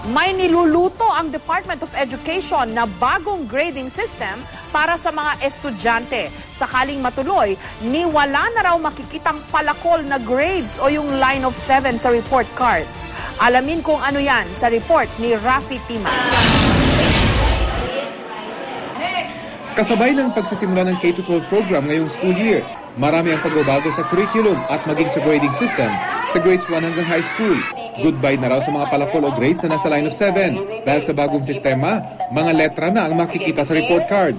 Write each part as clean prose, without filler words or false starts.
May niluluto ang Department of Education na bagong grading system para sa mga estudyante. Sakaling matuloy, ni wala na raw makikitang palakol na grades o yung line of 7 sa report cards. Alamin kung ano yan sa report ni Rafi Tima. Kasabay ng pagsisimula ng K-12 program ngayong school year, marami ang pagbabago sa curriculum at maging sa grading system sa grades 1 hanggang high school. Goodbye na raw sa mga palakol o grades na nasa line of 7 dahil sa bagong sistema, mga letra na ang makikita sa report card.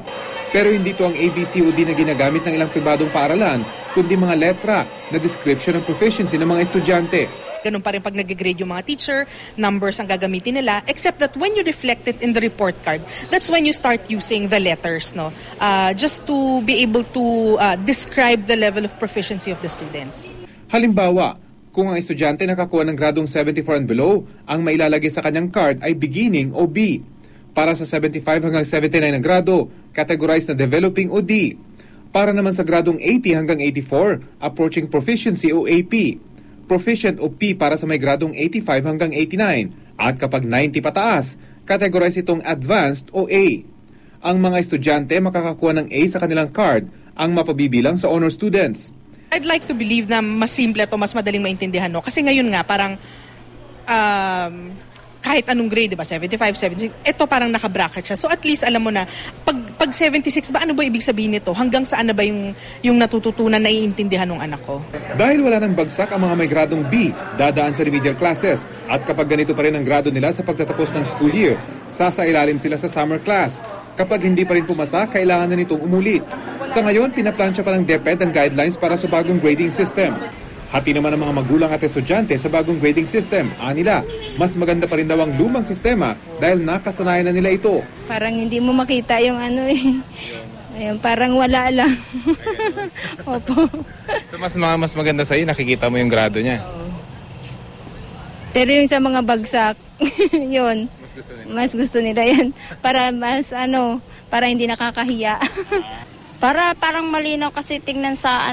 Pero hindi ito ang ABCD na ginagamit ng ilang pribadong paaralan, kundi mga letra na description ng proficiency ng mga estudyante. Ganun pa rin pag nag-grade yung mga teacher, numbers ang gagamitin nila, except that when you reflect it in the report card, that's when you start using the letters, no? Just to be able to describe the level of proficiency of the students. Halimbawa, kung ang estudyante nakakuha ng gradong 74 and below, ang mailalagay sa kanyang card ay beginning o B. Para sa 75 hanggang 79 ang grado, categorized na developing o D. Para naman sa gradong 80 hanggang 84, approaching proficiency o AP. Proficient o P para sa may gradong 85 hanggang 89. At kapag 90 pataas, categorize itong advanced o A. Ang mga estudyante makakakuha ng A sa kanilang card, ang mapabibilang sa honor students. I'd like to believe na mas simple to, mas madaling maintindihan, no? Kasi ngayon nga, parang kahit anong grade, diba? 75, 76, ito parang naka-bracket siya. So at least alam mo na, pag 76 ba, ano ba ibig sabihin nito? Hanggang saan na ba yung natututunan na iintindihan ng anak ko? Dahil wala nang bagsak ang mga may gradong B, dadaan sa remedial classes. At kapag ganito pa rin ang grado nila sa pagtatapos ng school year, sasailalim sila sa summer class. Kapag hindi pa rin pumasa, kailangan na nitong umulit. Sa ngayon, pinaplansya pa ng DepEd ang guidelines para sa bagong grading system. Hati naman ang mga magulang at estudyante sa bagong grading system. Anila, mas maganda pa rin daw ang lumang sistema dahil nakasanayan na nila ito. Parang hindi mo makita yung ano eh. Ayun, parang wala lang. Opo. So mas maganda sa'yo, nakikita mo yung grado niya? Pero yung sa mga bagsak, yun. Mas gusto nila yan. Para mas para hindi nakakahiya. Parang malinaw kasi tingnan sa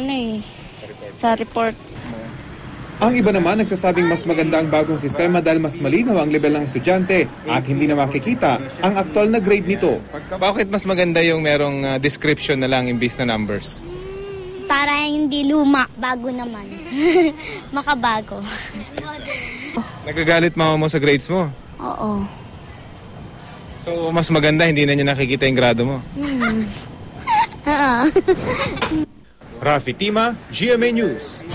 sa report. Ang iba naman nagsasabing mas maganda ang bagong sistema dahil mas malinaw ang level ng estudyante at hindi na makikita ang aktual na grade nito. Bakit mas maganda yung merong description na lang imbis na numbers? Para hindi luma, bago naman. Makabago. Nagagalit mama mo sa grades mo? Oo. So mas maganda hindi na niya nakikita yung grado mo? Rafi Tima, GMA News.